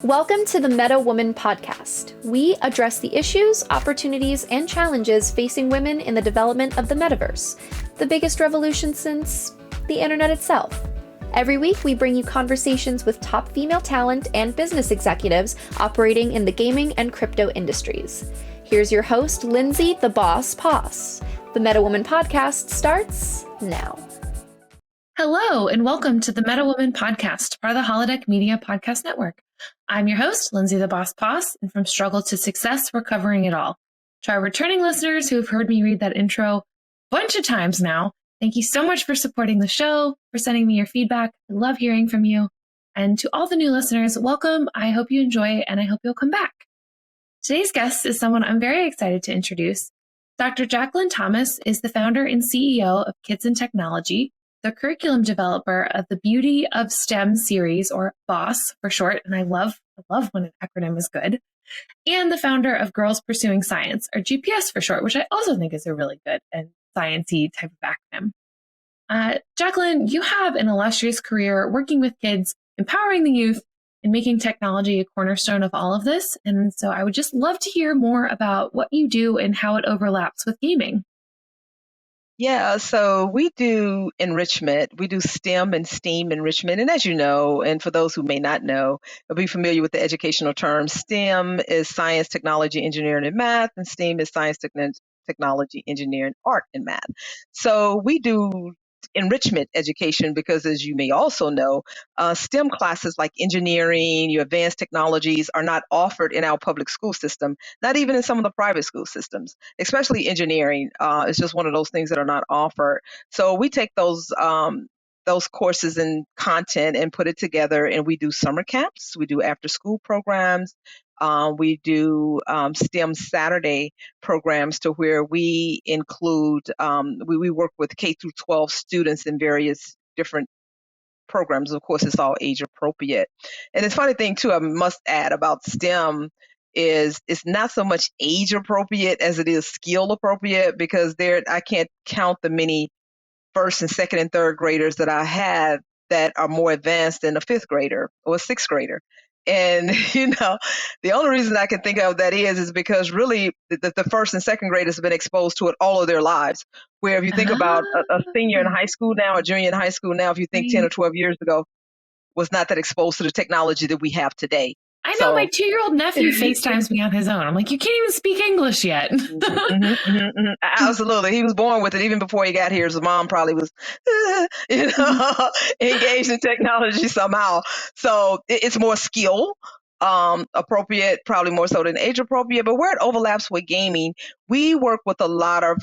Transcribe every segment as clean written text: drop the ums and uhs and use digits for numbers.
Welcome to the Meta Woman podcast. We address the issues, opportunities, and challenges facing women in the development of the metaverse, the biggest revolution since the internet itself. Every week, we bring you conversations with top female talent and business executives operating in the gaming and crypto industries. Here's your host, Lindsay the Boss Poss. The Meta Woman podcast starts now. Hello, and welcome to the Meta Woman podcast, part of the Holodeck Media Podcast Network. I'm your host, Lindsay the Boss Poss, and from struggle to success, we're covering it all. To our returning listeners who have heard me read that intro a bunch of times now, thank you so much for supporting the show, for sending me your feedback. I love hearing from you. And to all the new listeners, welcome. I hope you enjoy, and I hope you'll come back. Today's guest is someone I'm very excited to introduce. Dr. Jacquelyn Thomas is the founder and CEO of Kids in Technology, the curriculum developer of the Beauty of STEM series, or BOSS for short, and I love when an acronym is good, and the founder of Girls Pursuing Science, or GPS for short, which I also think is a really good and science-y type of acronym. Jacquelyn, you have an illustrious career working with kids, empowering the youth, and making technology a cornerstone of all of this, and so I would just love to hear more about what you do and how it overlaps with gaming. Yeah, so we do enrichment. We do STEM and STEAM enrichment. And as you know, and for those who may not know, or be familiar with the educational term, STEM is science, technology, engineering, and math, and STEAM is science, technology, engineering, art, and math. So we do enrichment education because, as you may also know, STEM classes like engineering, your advanced technologies are not offered in our public school system, not even in some of the private school systems, especially engineering. It's just one of those things that are not offered. So we take those courses and content and put it together, and we do summer camps, we do after school programs, we do STEM Saturday programs to where we include, we work with K through 12 students in various different programs. Of course, it's all age appropriate. And the funny thing too, I must add about STEM is it's not so much age appropriate as it is skill appropriate, because I can't count the many first and second and third graders that I have that are more advanced than a fifth grader or a sixth grader. And, the only reason I can think of that is because really the first and second graders have been exposed to it all of their lives. Where if you think about a senior in high school now, a junior in high school now, if you think 10 or 12 years ago, was not that exposed to the technology that we have today. I know my 2-year-old nephew FaceTimes me on his own. I'm like, you can't even speak English yet. Absolutely. He was born with it even before he got here. His mom probably was, engaged in technology somehow. So it's more skill appropriate, probably more so than age appropriate. But where it overlaps with gaming, we work with a lot of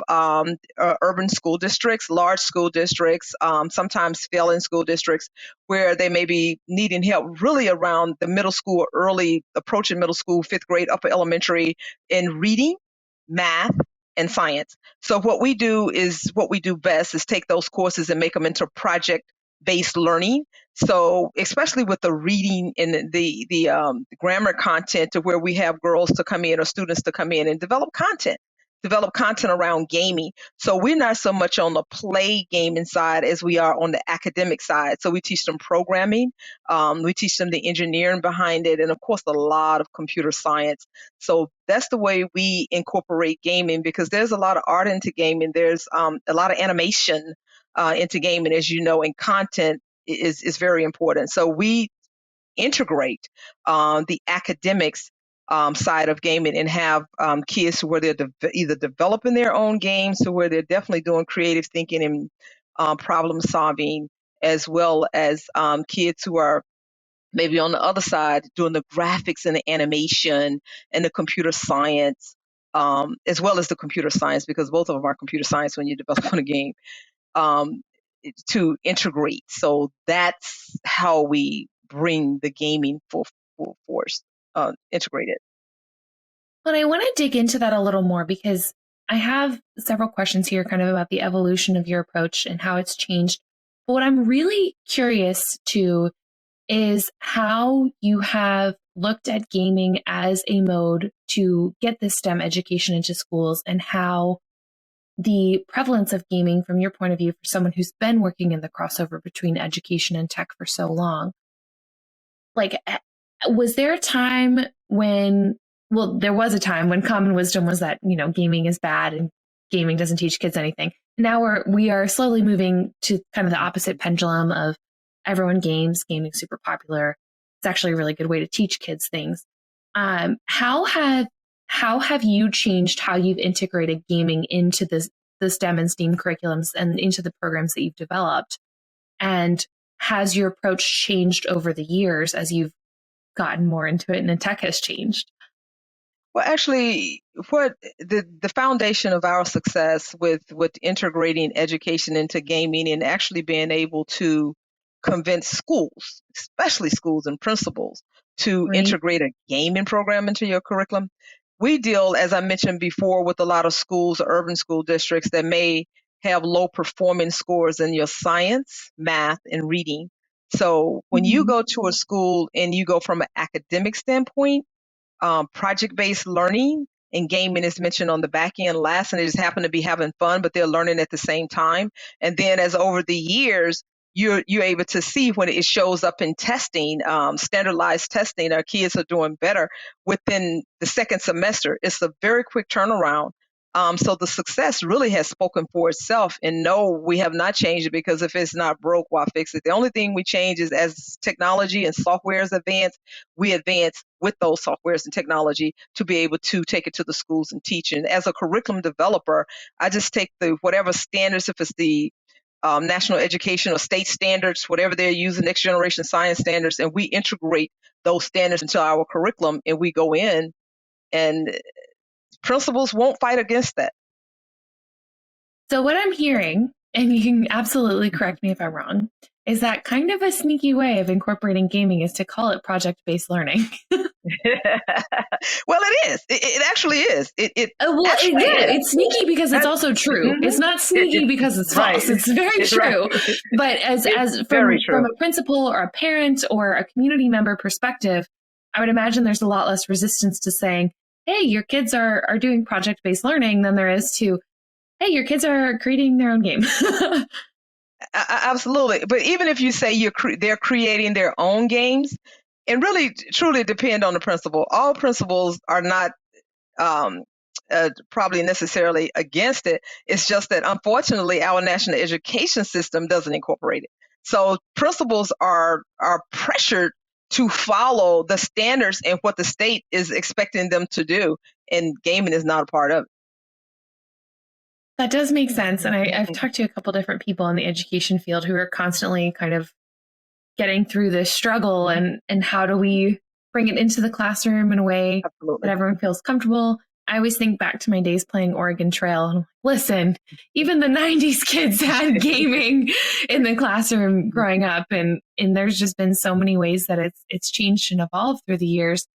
urban school districts, large school districts, sometimes failing school districts, where they may be needing help really around the middle school, early approaching middle school, fifth grade, upper elementary, in reading, math, and science. So what we do best is take those courses and make them into project-based learning. So especially with the reading and the grammar content, to where we have girls to come in or students to come in and develop content around gaming. So we're not so much on the play gaming side as we are on the academic side. So we teach them programming, we teach them the engineering behind it, and of course a lot of computer science. So that's the way we incorporate gaming, because there's a lot of art into gaming. There's a lot of animation into gaming, as you know, and content is very important. So we integrate the academics side of gaming and have kids where they're either developing their own games, to where they're definitely doing creative thinking and problem solving, as well as kids who are maybe on the other side doing the graphics and the animation and the computer science, as well as the computer science, because both of them are computer science when you're developing a game, to integrate. So that's how we bring the gaming full force integrated. But I want to dig into that a little more, because I have several questions here kind of about the evolution of your approach and how it's changed. But what I'm really curious to is how you have looked at gaming as a mode to get this STEM education into schools, and how the prevalence of gaming, from your point of view, for someone who's been working in the crossover between education and tech for so long, like Was there a time when, well, there was a time when common wisdom was that, gaming is bad and gaming doesn't teach kids anything. Now we are slowly moving to kind of the opposite pendulum of everyone games, gaming's super popular. It's actually a really good way to teach kids things. How have you changed how you've integrated gaming into the STEM and STEAM curriculums and into the programs that you've developed? And has your approach changed over the years as you've gotten more into it and the tech has changed? Well, actually, what the foundation of our success with integrating education into gaming and actually being able to convince schools, especially schools and principals, to Right. integrate a gaming program into your curriculum. We deal, as I mentioned before, with a lot of schools, urban school districts that may have low performing scores in your science, math, and reading. So when you Mhm. go to a school and you go from an academic standpoint, project-based learning and gaming is mentioned on the back end last, and they just happen to be having fun, but they're learning at the same time. And then as over the years, you're able to see when it shows up in testing, standardized testing, our kids are doing better within the second semester. It's a very quick turnaround. So the success really has spoken for itself. And no, we have not changed it, because if it's not broke, why fix it? The only thing we change is as technology and softwares advance, we advance with those softwares and technology to be able to take it to the schools and teach. And as a curriculum developer, I just take the whatever standards, if it's the national education or state standards, whatever they're using, next generation science standards, and we integrate those standards into our curriculum, and we go in, and principals won't fight against that. So what I'm hearing, and you can absolutely correct me if I'm wrong, is that kind of a sneaky way of incorporating gaming is to call it project-based learning. Well, it is. It actually is. It actually Yeah, is. it's sneaky because it's That, also true. mhm. It's not sneaky because it's Right. false. It's very It's right. true. But It's as very from true. a principal or a parent or a community member perspective, I would imagine there's a lot less resistance to saying, "Hey, your kids are doing project-based learning," than there is to, "Hey, your kids are creating their own game." Absolutely. But even if you say they're creating their own games, and really truly depend on the principal. All principals are not um, probably necessarily against it. It's just that unfortunately our national education system doesn't incorporate it. So principals are pressured to follow the standards and what the state is expecting them to do, and gaming is not a part of That does make sense. And I've it. talked to a couple different people in the education field who are constantly kind of getting through this struggle and how do we bring it into the classroom in a way that Absolutely. everyone feels comfortable. I always think back to my days playing Oregon Trail and listen, even the 90s kids had gaming in the classroom growing up, and there's just been so many ways that it's changed and evolved through the years.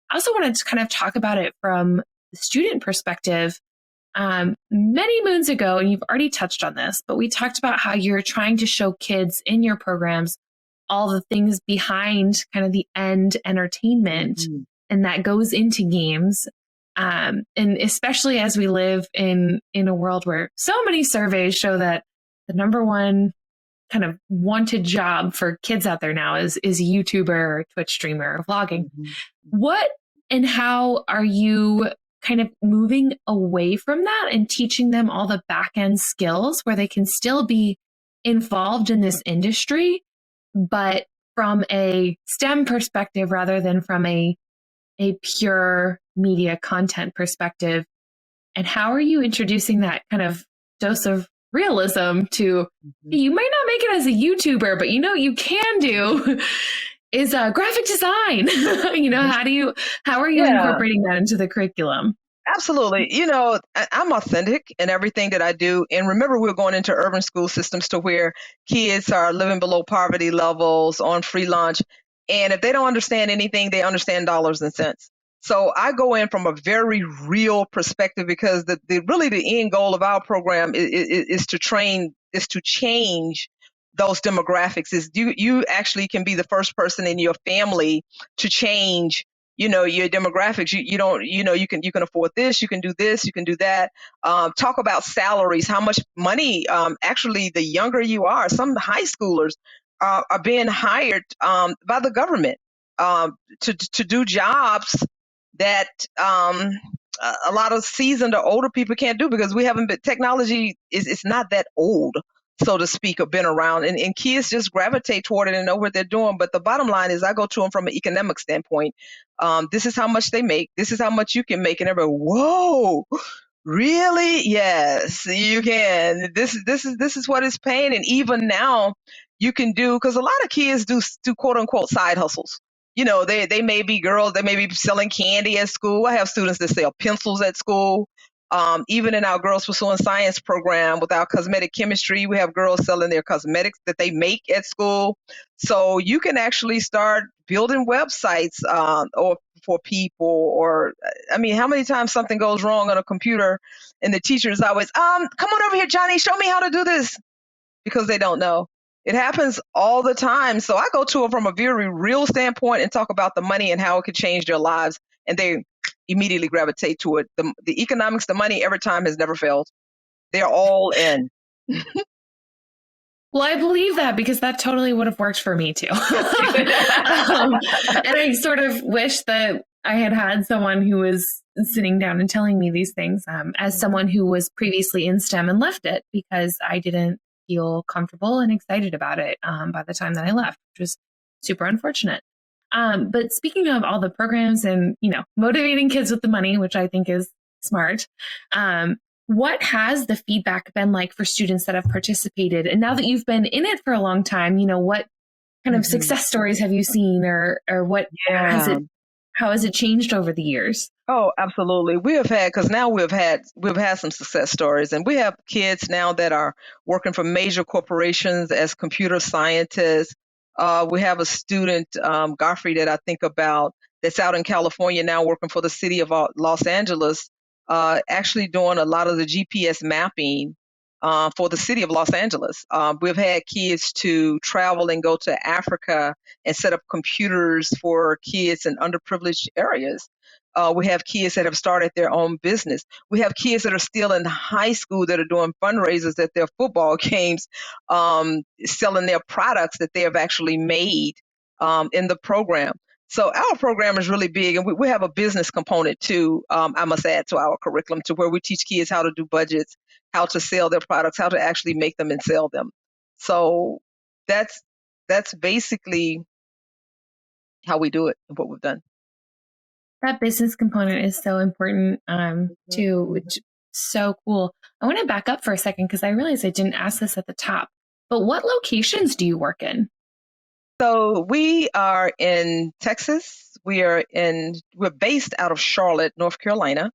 I also wanted to kind of talk about it from the student perspective. Many moons ago, and you've already touched on this, but we talked about how you're trying to show kids in your programs all the things behind kind of the end entertainment Mhm. and that goes into games. And especially as we live in a world where so many surveys show that the number one kind of wanted job for kids out there now is a YouTuber or Twitch streamer or vlogging. Mhm. What and how are you kind of moving away from that and teaching them all the back end skills where they can still be involved in this industry, but from a STEM perspective rather than from a pure media content perspective? And how are you introducing that kind of dose of realism to, Mhm. you might not make it as a YouTuber, but you can do is graphic design. Mhm. How are you Yeah. incorporating that into the curriculum? Absolutely. I'm authentic in everything that I do. And remember, we're going into urban school systems to where kids are living below poverty levels on free lunch. And if they don't understand anything, they understand dollars and cents. So I go in from a very real perspective, because really the end goal of our program is to train, is to change those demographics. Is you actually can be the first person in your family to change your demographics. You don't, you can afford this, you can do this, you can do that. Talk about salaries, how much money, actually the younger you are, some high schoolers are being hired by the government. to do jobs that a lot of seasoned or older people can't do because we haven't been technology is it's not that old, so to speak, or been around, and kids just gravitate toward it and know what they're doing. But the bottom line is I go to them from an economic standpoint. This is how much they make, this is how much you can make, and everybody, whoa, really? Yes, you can. This is what it's paying. And even now you can do, because a lot of kids do quote unquote side hustles. They may be girls, they may be selling candy at school. I have students that sell pencils at school. Even in our Girls Pursuing Science program with our cosmetic chemistry, we have girls selling their cosmetics that they make at school. So you can actually start building websites, or for people, or I mean, how many times something goes wrong on a computer and the teacher is always, come on over here, Johnny, show me how to do this, because they don't know. It happens all the time. So I go to them from a very real standpoint and talk about the money and how it could change their lives. And they immediately gravitate to it. The economics, the money every time has never failed. They're all in. Well, I believe that because that totally would have worked for me too. And I sort of wish that I had someone who was sitting down and telling me these things, as someone who was previously in STEM and left it because I didn't feel comfortable and excited about it by the time that I left, which was super unfortunate. But speaking of all the programs and, motivating kids with the money, which I think is smart, what has the feedback been like for students that have participated? And now that you've been in it for a long time, what kind of success stories have you seen, or what how has it changed over the years? Oh, absolutely. We have had, because now we've had some success stories, and we have kids now that are working for major corporations as computer scientists. We have a student, Godfrey, that I think about, that's out in California now working for the city of Los Angeles, actually doing a lot of the GPS mapping for the city of Los Angeles. We've had kids to travel and go to Africa and set up computers for kids in underprivileged areas. We have kids that have started their own business. We have kids that are still in high school that are doing fundraisers at their football games, selling their products that they have actually made in the program. So our program is really big, and we have a business component too, I must add, to our curriculum, to where we teach kids how to do budgets, how to sell their products, how to actually make them and sell them. So that's basically how we do it and what we've done. That business component is so important too, Mhm. which is so cool. I want to back up for a second because I realized I didn't ask this at the top. But what locations do you work in? So we are in Texas. We're based out of Charlotte, North Carolina.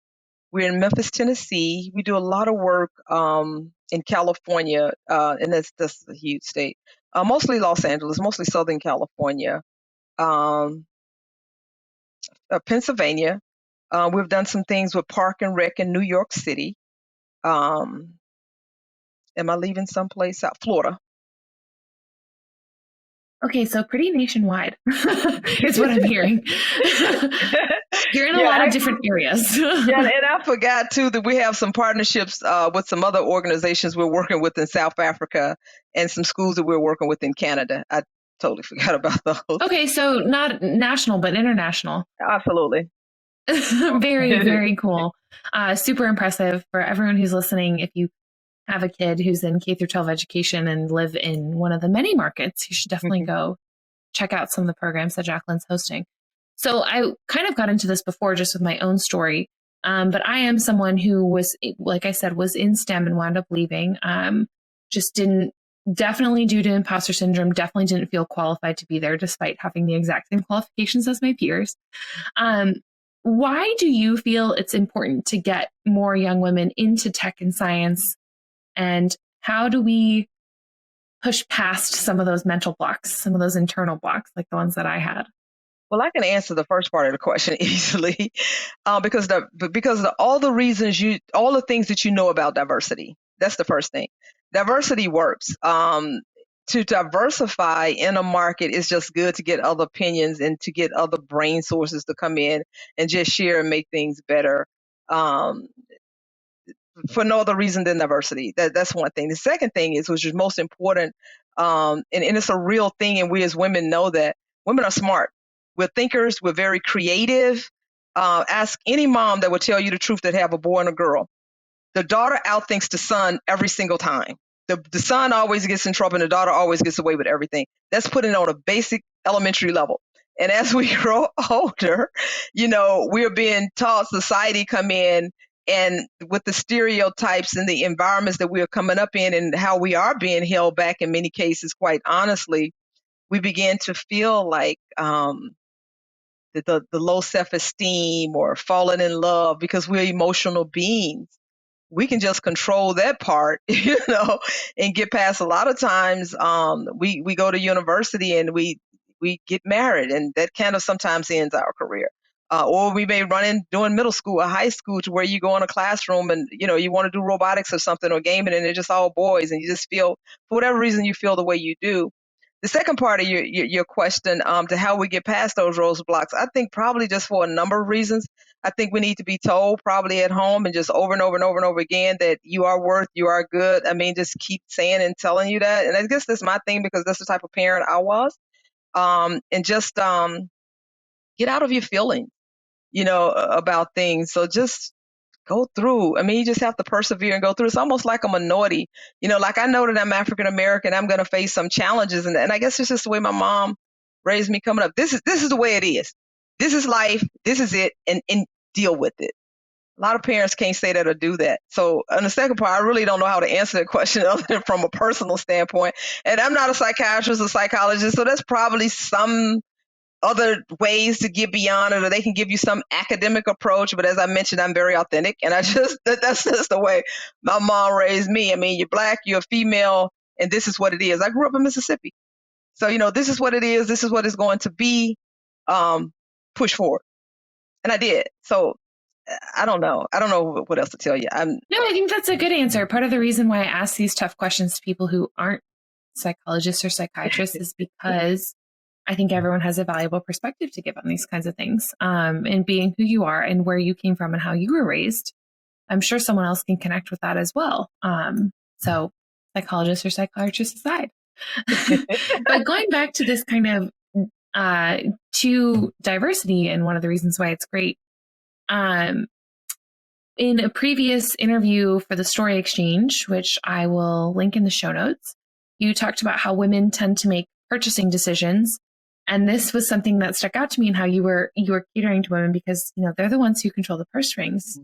We're in Memphis, Tennessee. We do a lot of work in California, and that's a huge state. Mostly Los Angeles, mostly Southern California, um, Pennsylvania. We've done some things with Park and Rec in New York City. Um, am I leaving someplace out? Florida. Okay, so pretty nationwide is what I'm hearing. You're in a lot of different areas. Yeah, and I forgot too that we have some partnerships with some other organizations we're working with in South Africa, and some schools that we're working with in Canada. I totally forgot about those. Okay, so not national, but international. Absolutely. Very, very cool. Super impressive for everyone who's listening. If you have a kid who's in K through 12 education and live in one of the many markets, you should definitely go check out some of the programs that Jacquelyn's hosting. So I kind of got into this before just with my own story. But I am someone who was, like I said, was in STEM and wound up leaving. Just didn't, definitely due to imposter syndrome, definitely didn't feel qualified to be there despite having the exact same qualifications as my peers. Why do you feel it's important to get more young women into tech and science? And how do we push past some of those mental blocks, some of those internal blocks, like the ones that I had? Well, I can answer the first part of the question easily, because all the things that you know about diversity. That's the first thing. Diversity works. To diversify in a market is just good to get other opinions and to get other brain sources to come in and just share and make things better. For no other reason than diversity. That's one thing. The second thing is, which is most important, and it's a real thing, and we as women know that women are smart. We're thinkers. We're very creative. Ask any mom that will tell you the truth that have a boy and a girl. The daughter outthinks the son every single time. The son always gets in trouble and the daughter always gets away with everything. That's putting on a basic elementary level. And as we grow older, we're being taught, society come in, and with the stereotypes and the environments that we are coming up in and how we are being held back in many cases, quite honestly, we begin to feel like the low self-esteem or falling in love because we're emotional beings. We can just control that part, and get past. A lot of times, we go to university and we get married, and that kind of sometimes ends our career. Or we may run in doing middle school or high school to where you go in a classroom and you want to do robotics or something or gaming, and they're just all boys, and you just feel, for whatever reason, you feel the way you do. The second part of your question, to how we get past those roadblocks, I think probably just for a number of reasons. I think we need to be told probably at home and just over and over and over and over again that you are worth, you are good. I mean, just keep saying and telling you that. And I guess that's my thing because that's the type of parent I was. And just get out of your feelings, about things. So just go through. I mean, you just have to persevere and go through. It's almost like a minority. Like I know that I'm African American. I'm going to face some challenges, and I guess it's just the way my mom raised me coming up. This is the way it is. This is life. This is it, and deal with it. A lot of parents can't say that or do that. So on the second part, I really don't know how to answer that question other than from a personal standpoint. And I'm not a psychiatrist or psychologist, so that's probably some other ways to get beyond it, or they can give you some academic approach. But as I mentioned, I'm very authentic, and that's just the way my mom raised me. I mean, you're Black, you're a female, and this is what it is. I grew up in Mississippi, so this is what it is. This is what it's going to be. Push forward, and I did. So I don't know. I don't know what else to tell you. No, I think that's a good answer. Part of the reason why I ask these tough questions to people who aren't psychologists or psychiatrists is because I think everyone has a valuable perspective to give on these kinds of things. And being who you are and where you came from and how you were raised, I'm sure someone else can connect with that as well. So psychologists or psychiatrists aside. But going back to this kind of to diversity, and one of the reasons why it's great, in a previous interview for the Story Exchange, which I will link in the show notes, you talked about how women tend to make purchasing decisions. And this was something that stuck out to me, in how you were catering to women because, they're the ones who control the purse strings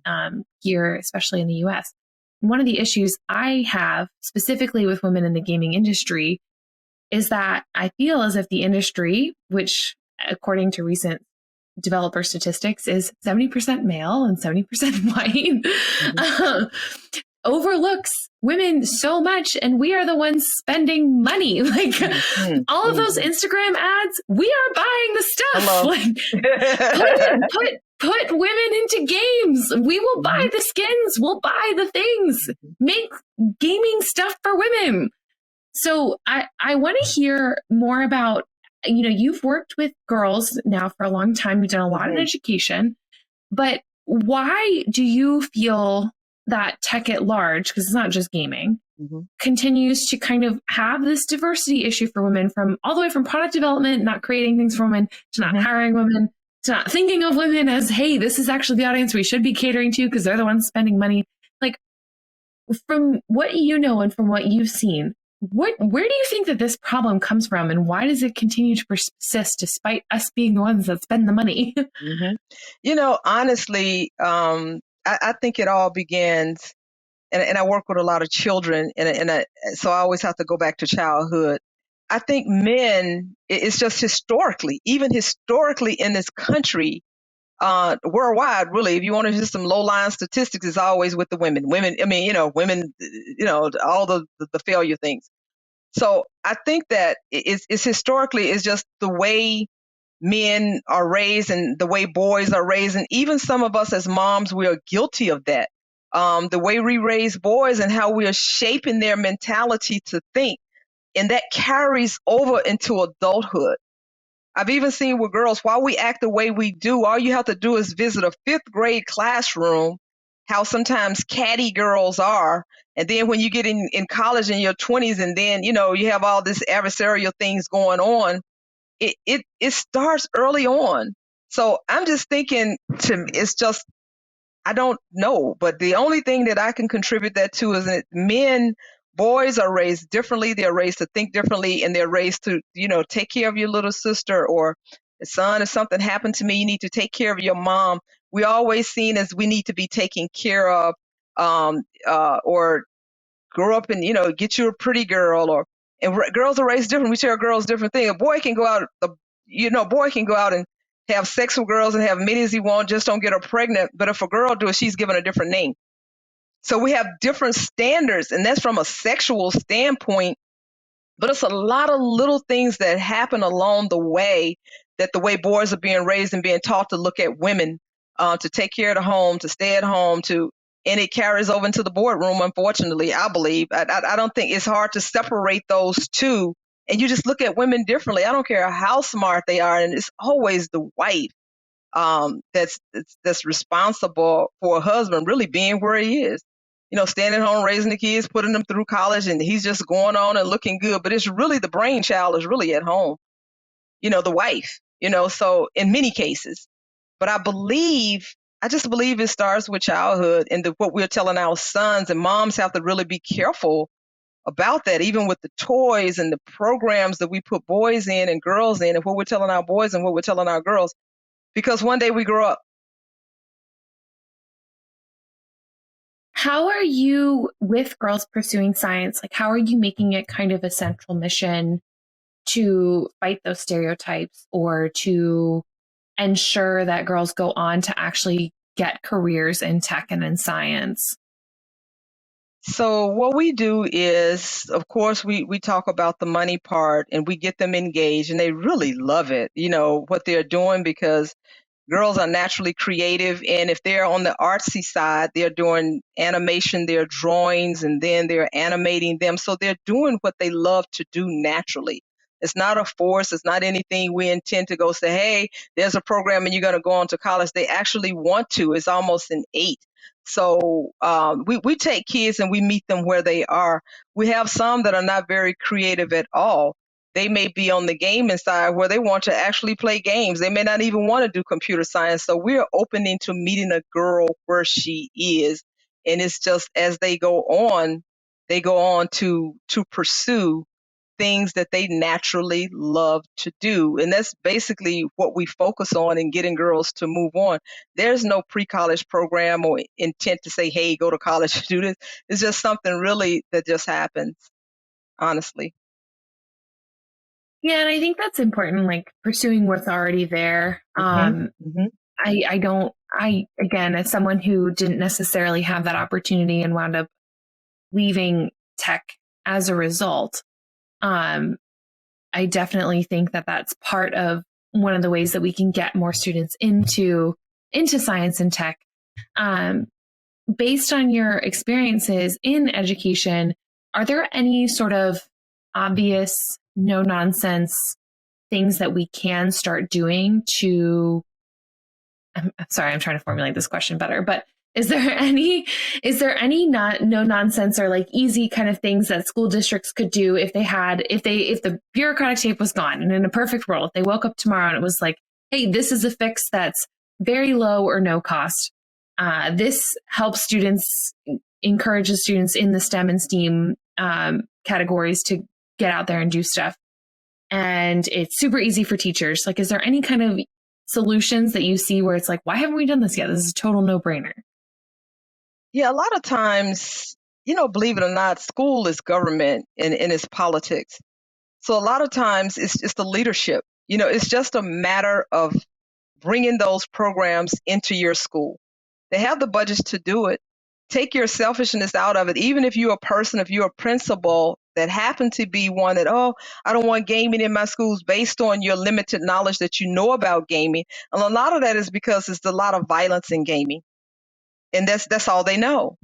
here, especially in the US. One of the issues I have specifically with women in the gaming industry is that I feel as if the industry, which according to recent developer statistics is 70% male and 70% white, overlooks women so much, and we are the ones spending money. Like all of those Instagram ads, we are buying the stuff. Like put women into games. We will buy the skins. We'll buy the things. Make gaming stuff for women. So I want to hear more about, you've worked with girls now for a long time. You've done a lot in education, but why do you feel that tech at large, because it's not just gaming, continues to kind of have this diversity issue for women, from all the way from product development, not creating things for women, to not hiring women, to not thinking of women as, hey, this is actually the audience we should be catering to because they're the ones spending money. Like, from what you know and from what you've seen, where do you think that this problem comes from, and why does it continue to persist despite us being the ones that spend the money? Honestly, I think it all begins, and I work with a lot of children, so I always have to go back to childhood. I think men, it's just even historically in this country, worldwide, really, if you want to just some low-line statistics, is always with the women. Women, women, all the failure things. So I think that it's historically, it's just the way men are raised and the way boys are raised. And even some of us as moms, we are guilty of that. The way we raise boys and how we are shaping their mentality to think. And that carries over into adulthood. I've even seen with girls, while we act the way we do, all you have to do is visit a 5th grade classroom, how sometimes catty girls are. And then when you get in college in your 20s, and then, you have all this adversarial things going on, it starts early on. So I'm just thinking, it's just, I don't know, but the only thing that I can contribute that to is that boys are raised differently. They're raised to think differently, and they're raised to, take care of your little sister, or son, if something happened to me, you need to take care of your mom. We always seen as we need to be taken care of, or grow up and, get you a pretty girl, and girls are raised different. We tell girls different things. A boy can go out, boy can go out and have sex with girls and have many as he wants, just don't get her pregnant. But if a girl do it, she's given a different name. So we have different standards, and that's from a sexual standpoint. But it's a lot of little things that happen along the way, that the way boys are being raised and being taught to look at women, to take care of the home, to stay at home, and it carries over into the boardroom, unfortunately, I believe. I don't think it's hard to separate those two. And you just look at women differently. I don't care how smart they are. And it's always the wife, that's responsible for a husband really being where he is. Staying at home, raising the kids, putting them through college, and he's just going on and looking good. But it's really the brainchild is really at home, the wife, so in many cases. But I just believe it starts with childhood, and what we're telling our sons, and moms have to really be careful about that, even with the toys and the programs that we put boys in and girls in, and what we're telling our boys and what we're telling our girls, because one day we grow up. How are you with girls pursuing science? Like, how are you making it kind of a central mission to fight those stereotypes, or to ensure that girls go on to actually get careers in tech and in science? So what we do is, of course, we talk about the money part, and we get them engaged, and they really love it, what they're doing, because girls are naturally creative. And if they're on the artsy side, they're doing animation, they're drawings, and then they're animating them. So they're doing what they love to do naturally. It's not a force. It's not anything we intend to go say, hey, there's a program and you're going to go on to college. They actually want to. It's almost innate. So we take kids and we meet them where they are. We have some that are not very creative at all. They may be on the gaming side where they want to actually play games. They may not even want to do computer science. So we're open into meeting a girl where she is. And it's just as they go on to pursue things that they naturally love to do. And that's basically what we focus on in getting girls to move on. There's no pre-college program or intent to say, hey, go to college to do this. It's just something really that just happens, honestly. Yeah, and I think that's important, like pursuing what's already there. Mm-hmm. I again, as someone who didn't necessarily have that opportunity and wound up leaving tech as a result, I definitely think that that's part of one of the ways that we can get more students into science and tech. Based on your experiences in education, are there any sort of obvious, no nonsense things that we can start doing to, I'm sorry, I'm trying to formulate this question better, but is there any no nonsense or like easy kind of things that school districts could do if the bureaucratic tape was gone, and in a perfect world, if they woke up tomorrow and it was like, hey, this is a fix that's very low or no cost. This helps students, encourages students in the STEM and STEAM categories to get out there and do stuff. And it's super easy for teachers. Like, is there any kind of solutions that you see where it's like, why haven't we done this yet? This is a total no-brainer. Yeah, a lot of times, believe it or not, school is government and it's politics. So a lot of times it's the leadership. It's just a matter of bringing those programs into your school. They have the budgets to do it. Take your selfishness out of it. Even if you're a person, if you're a principal that happen to be one that, oh, I don't want gaming in my schools, based on your limited knowledge that you know about gaming. And a lot of that is because there's a lot of violence in gaming. And that's all they know.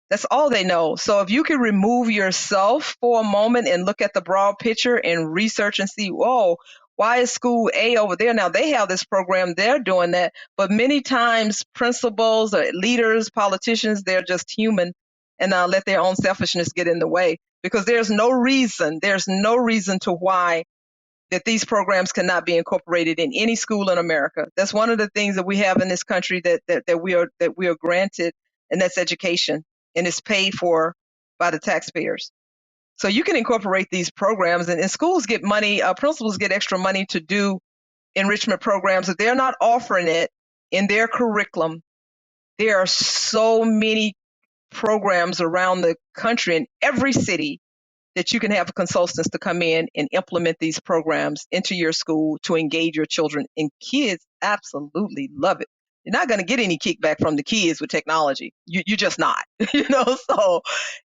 That's all they know. So if you can remove yourself for a moment and look at the broad picture and research and see, whoa, why is school A over there? Now they have this program, they're doing that. But many times principals or leaders, politicians, they're just human, and let their own selfishness get in the way, because there's no reason to why that these programs cannot be incorporated in any school in America. That's one of the things that we have in this country that we are granted, and that's education, and it's paid for by the taxpayers. So you can incorporate these programs, and schools get money. Principals get extra money to do enrichment programs. If they're not offering it in their curriculum, there are so many programs around the country in every city that you can have consultants to come in and implement these programs into your school to engage your children. And kids absolutely love it. You're not going to get any kickback from the kids with technology. You're just not, So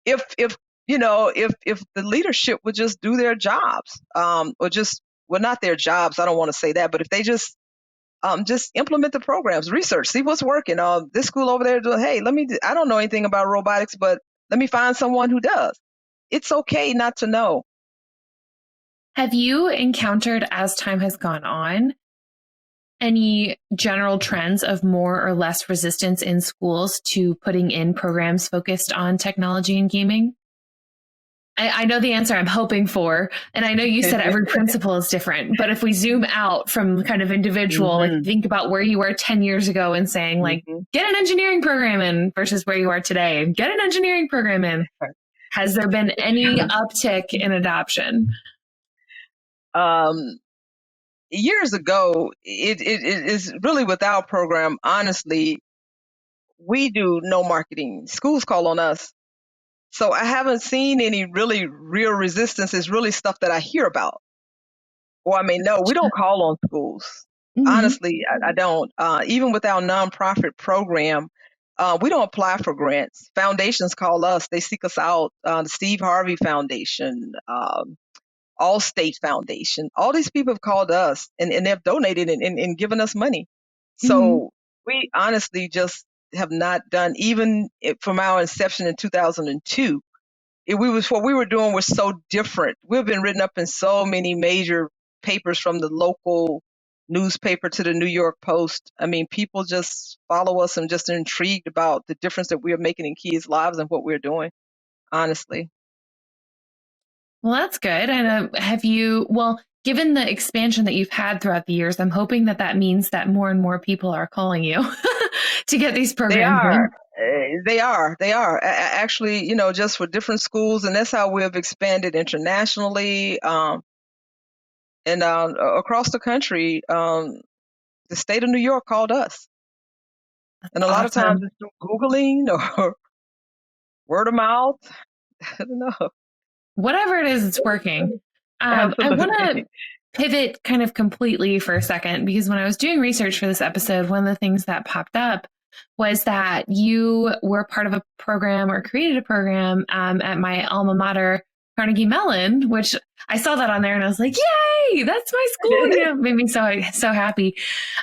if if the leadership would just do their jobs, or just, well, not their jobs, I don't want to say that, but if they just implement the programs, research, see what's working. This school over there, hey, I don't know anything about robotics, but let me find someone who does. It's okay not to know. Have you encountered, as time has gone on, any general trends of more or less resistance in schools to putting in programs focused on technology and gaming? I know the answer I'm hoping for, and I know you said every principal is different, but if we zoom out from kind of individual, like think about where you were 10 years ago and saying like, get an engineering program in versus where you are today and get an engineering program in. Has there been any uptick in adoption? Years ago, it is really without program. Honestly, we do no marketing. Schools call on us. So I haven't seen any really real resistance. It's really stuff that I hear about. Or I mean, no, we don't call on schools. Honestly, I don't. Even with our nonprofit program, we don't apply for grants. Foundations call us. They seek us out. The Steve Harvey Foundation, Allstate Foundation. All these people have called us, and they've donated and given us money. So we honestly just have not done, even from our inception in 2002. What we were doing was so different. We've been written up in so many major papers, from the local newspaper to the New York Post. I mean, people just follow us and just intrigued about the difference that we are making in kids' lives and what we're doing, honestly. Well, that's good. And given the expansion that you've had throughout the years, I'm hoping that means that more and more people are calling you to get these programs in. They are. Actually, just for different schools. And that's how we have expanded internationally, and across the country. The state of New York called us. That's and a lot of awesome. times it's through Googling or word of mouth. I don't know. Whatever it is, it's working. I want to pivot kind of completely for a second, because when I was doing research for this episode, one of the things that popped up was that you were part of a program or created a program at my alma mater, Carnegie Mellon, which I saw that on there and I was like, yay, that's my school. Made me so happy.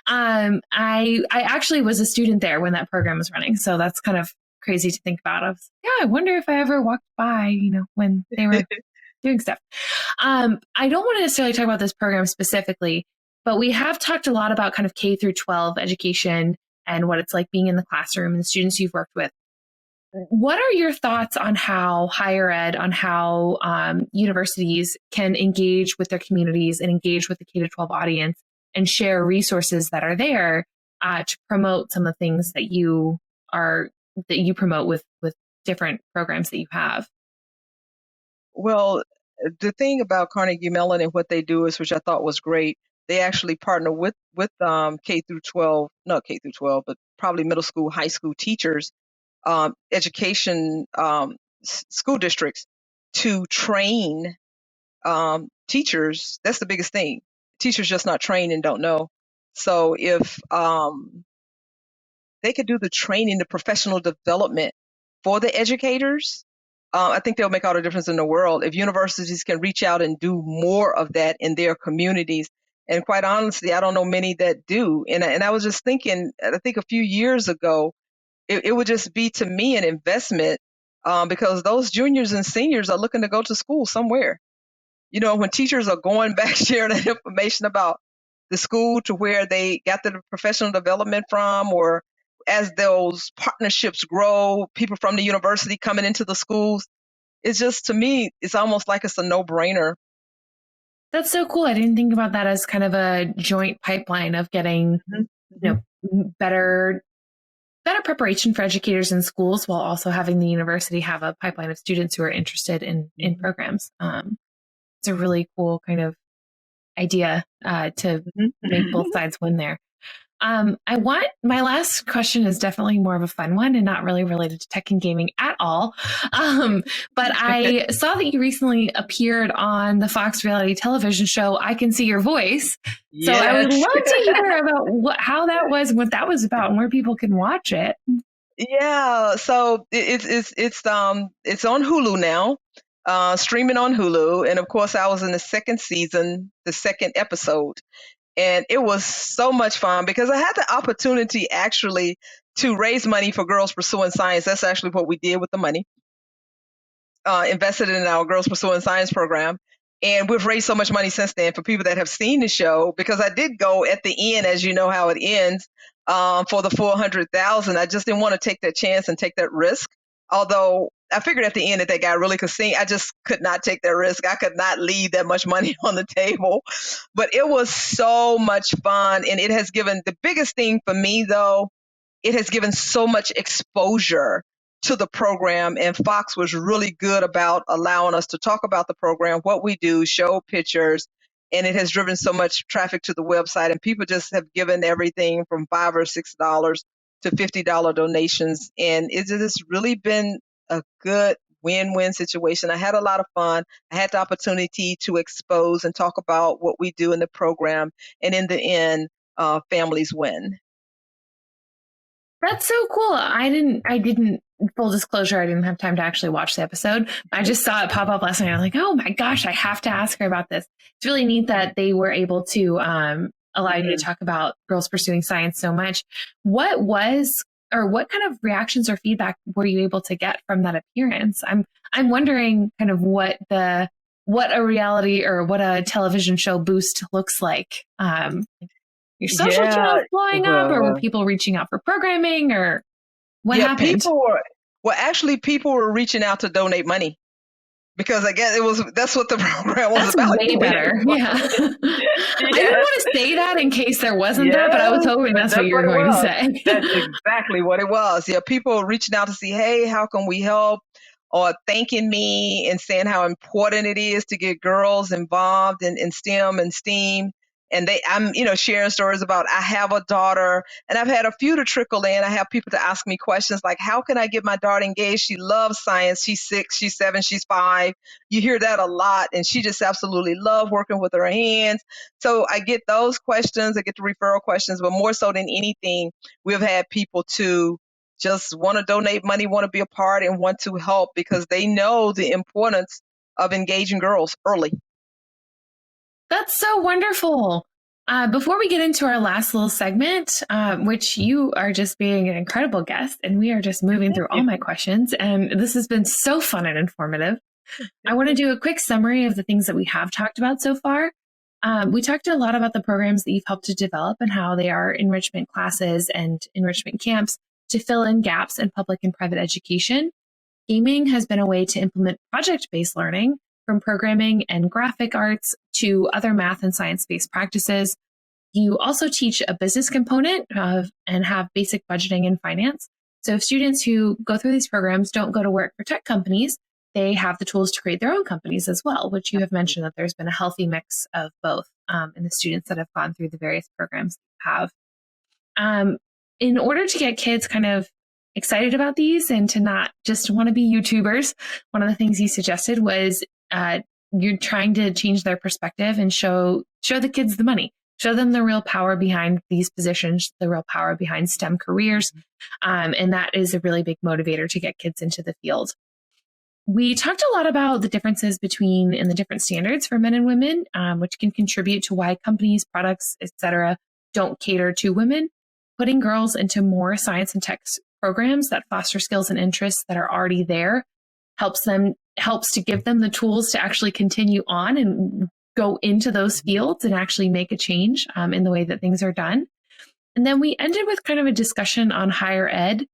I actually was a student there when that program was running. So that's kind of crazy to think about. I wonder if I ever walked by, when they were doing stuff. I don't want to necessarily talk about this program specifically, but we have talked a lot about kind of K through 12 education and what it's like being in the classroom and the students you've worked with. What are your thoughts on how higher ed, on how universities can engage with their communities and engage with the K to 12 audience and share resources that are there to promote some of the things that you promote with different programs that you have? Well, the thing about Carnegie Mellon and what they do is, which I thought was great, they actually partner with K through 12, not K through 12, but probably middle school, high school teachers, education, school districts, to train teachers. That's the biggest thing. Teachers just not trained and don't know. So if they could do the training, the professional development for the educators, I think they'll make all the difference in the world. If universities can reach out and do more of that in their communities. And quite honestly, I don't know many that do. And I was just thinking, I think a few years ago, it would just be, to me, an investment, because those juniors and seniors are looking to go to school somewhere. When teachers are going back sharing that information about the school to where they got the professional development from, or as those partnerships grow, people from the university coming into the schools, it's just, to me, it's almost like it's a no-brainer. That's so cool. I didn't think about that as kind of a joint pipeline of getting, Mm-hmm. better preparation for educators in schools while also having the university have a pipeline of students who are interested in programs. It's a really cool kind of idea to make both sides win there. My last question is definitely more of a fun one and not really related to tech and gaming at all. But I saw that you recently appeared on the Fox reality television show, I Can See Your Voice. So I would Yes. love to hear about how that was, what that was about, and where people can watch it. Yeah, so it's on Hulu now, streaming on Hulu, and of course I was in the second season, the second episode, and it was so much fun because I had the opportunity actually to raise money for Girls Pursuing Science. That's actually what we did with the money. Invested in our Girls Pursuing Science program. And we've raised so much money since then for people that have seen the show, because I did go at the end, as you know how it ends, for the 400,000. I just didn't want to take that chance and take that risk. Although I figured at the end that that guy really could sing, I just could not take that risk. I could not leave that much money on the table. But it was so much fun. And it has given, the biggest thing for me though, it has given so much exposure to the program, and Fox was really good about allowing us to talk about the program, what we do, show pictures, and it has driven so much traffic to the website, and people just have given everything from $5 or $6 to $50 donations, and it's just really been a good win-win situation. I had a lot of fun. I had the opportunity to expose and talk about what we do in the program, and in the end, families win. That's so cool. I didn't, full disclosure, I didn't have time to actually watch the episode. I just saw it pop up last night. I was like, oh my gosh, I have to ask her about this. It's really neat that they were able to allow you to talk about Girls Pursuing Science so much. What kind of reactions or feedback were you able to get from that appearance? I'm wondering kind of what a reality or what a television show boost looks like. Your social channels blowing up, or were people reaching out for programming, or what happened? People were reaching out to donate money, because I guess that's what the program was That's about. way better. Yeah. I didn't want to say that in case there wasn't that, but I was hoping that's what you were going to say. That's exactly what it was. Yeah, people reaching out to see, hey, how can we help? Or thanking me and saying how important it is to get girls involved in STEM and STEAM. And I'm sharing stories about, I have a daughter, and I've had a few to trickle in. I have people to ask me questions like, how can I get my daughter engaged? She loves science. She's 6, she's 7, she's 5. You hear that a lot, and she just absolutely loves working with her hands. So I get those questions. I get the referral questions, but more so than anything, we've had people to just want to donate money, want to be a part, and want to help because they know the importance of engaging girls early. That's so wonderful. Before we get into our last little segment, which you are just being an incredible guest, and we are just moving through all my questions, and this has been so fun and informative. I want to do a quick summary of the things that we have talked about so far. We talked a lot about the programs that you've helped to develop and how they are enrichment classes and enrichment camps to fill in gaps in public and private education. Gaming has been a way to implement project-based learning, from programming and graphic arts to other math and science-based practices. You also teach a business component and have basic budgeting and finance. So if students who go through these programs don't go to work for tech companies, they have the tools to create their own companies as well, which you have mentioned that there's been a healthy mix of both in the students that have gone through the various programs you have. In order to get kids kind of excited about these and to not just want to be YouTubers, one of the things you suggested was you're trying to change their perspective and show the kids the money, show them the real power behind these positions, the real power behind STEM careers. And that is a really big motivator to get kids into the field. We talked a lot about the differences between and the different standards for men and women, which can contribute to why companies, products, etc., don't cater to women. Putting girls into more science and tech programs that foster skills and interests that are already there helps to give them the tools to actually continue on and go into those fields and actually make a change in the way that things are done. And then we ended with kind of a discussion on higher ed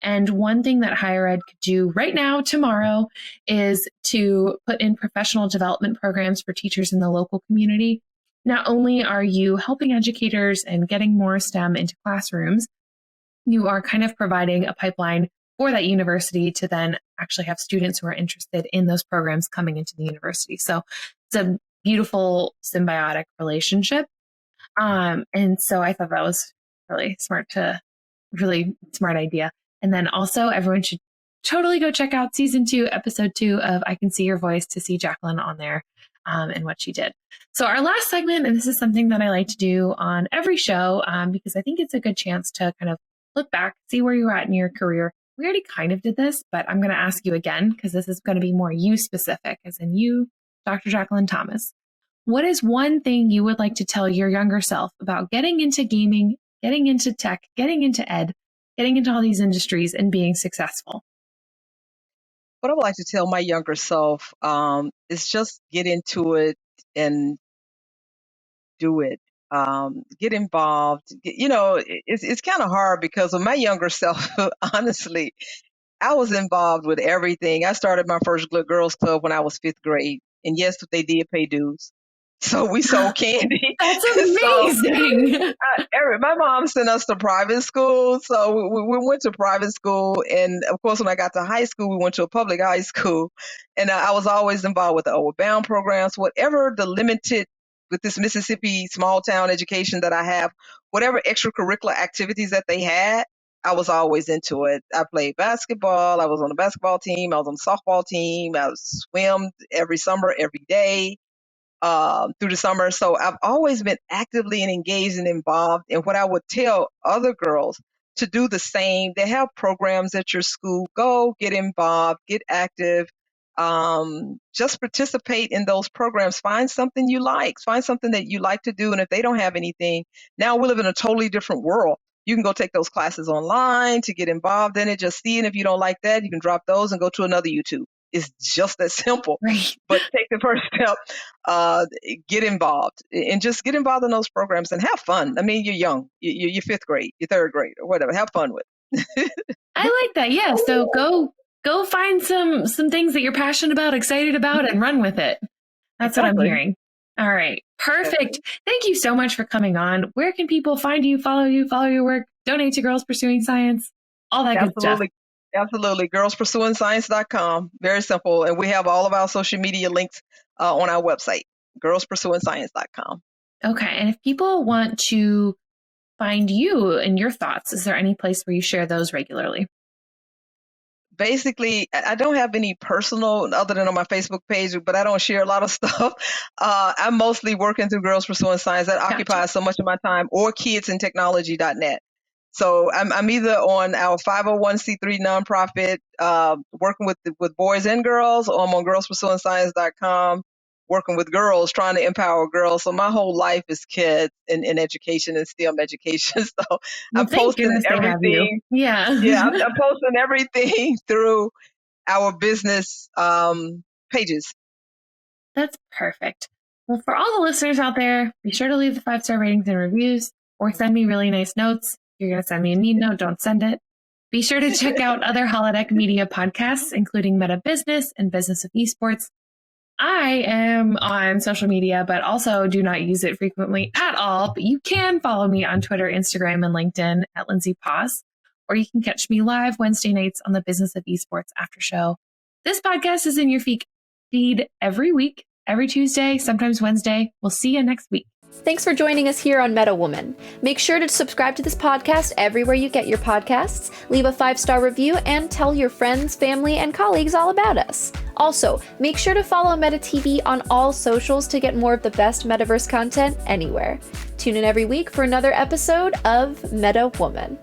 And one thing that higher ed could do right now, tomorrow, is to put in professional development programs for teachers in the local community. Not only are you helping educators and getting more STEM into classrooms, you are kind of providing a pipeline for that university to then actually have students who are interested in those programs coming into the university. So it's a beautiful symbiotic relationship. And so I thought that was really smart idea. And then also everyone should totally go check out season 2, episode 2 of I Can See Your Voice to see Jacquelyn on there and what she did. So our last segment, and this is something that I like to do on every show because I think it's a good chance to kind of look back, see where you're at in your career. We already kind of did this, but I'm going to ask you again because this is going to be more you specific, as in you, Dr. Jacquelyn Thomas. What is one thing you would like to tell your younger self about getting into gaming, getting into tech, getting into ed, getting into all these industries and being successful? What I would like to tell my younger self is just get into it and do it. Get involved. It's kind of hard because with my younger self, honestly, I was involved with everything. I started my first girls club when I was 5th grade. And yes, they did pay dues. So we sold candy. That's amazing. My mom sent us to private school. So we went to private school. And of course, when I got to high school, we went to a public high school. And I was always involved with the Outward Bound programs, whatever the limited, with this Mississippi small town education that I have, whatever extracurricular activities that they had, I was always into it. I played basketball. I was on the basketball team. I was on the softball team. I swam every summer, every day. Through the summer. So I've always been actively and engaged and involved. And what I would tell other girls to do the same, they have programs at your school. Go get involved, get active, just participate in those programs. Find something you like, find something that you like to do. And if they don't have anything, now we live in a totally different world. You can go take those classes online to get involved in it. Just see it. If you don't like that, you can drop those and go to another YouTube. It's just that simple. Right. But take the first step, get involved, and just get involved in those programs and have fun. I mean, you're young, you're 5th grade, you're 3rd grade, or whatever. Have fun with it. I like that. Yeah. So go find some things that you're passionate about, excited about, and run with it. That's what I'm hearing. All right. Perfect. Thank you so much for coming on. Where can people find you, follow your work, donate to Girls Pursuing Science, all that good stuff? Absolutely. girlspursuingscience.com. Very simple. And we have all of our social media links on our website, girlspursuingscience.com. Okay. And if people want to find you and your thoughts, is there any place where you share those regularly? Basically, I don't have any personal other than on my Facebook page, but I don't share a lot of stuff. I'm mostly working through Girls Pursuing Science. That occupies so much of my time, or kidsandtechnology.net. So I'm either on our 501c3 nonprofit, working with boys and girls, or I'm on girlspursuingscience.com, working with girls, trying to empower girls. So my whole life is kids in education and STEM education. So I'm posting everything. Yeah. I'm posting everything through our business pages. That's perfect. Well, for all the listeners out there, be sure to leave the 5-star ratings and reviews, or send me really nice notes. You're going to send me a need note, don't send it. Be sure to check out other Holodeck Media podcasts, including Meta Business and Business of Esports. I am on social media, but also do not use it frequently at all. But you can follow me on Twitter, Instagram, and LinkedIn at Lindsay Poss, or you can catch me live Wednesday nights on the Business of Esports after show. This podcast is in your feed every week, every Tuesday, sometimes Wednesday. We'll see you next week. Thanks for joining us here on Meta Woman. Make sure to subscribe to this podcast everywhere you get your podcasts, leave a 5-star review, and tell your friends, family, and colleagues all about us. Also, make sure to follow Meta TV on all socials to get more of the best metaverse content anywhere. Tune in every week for another episode of Meta Woman.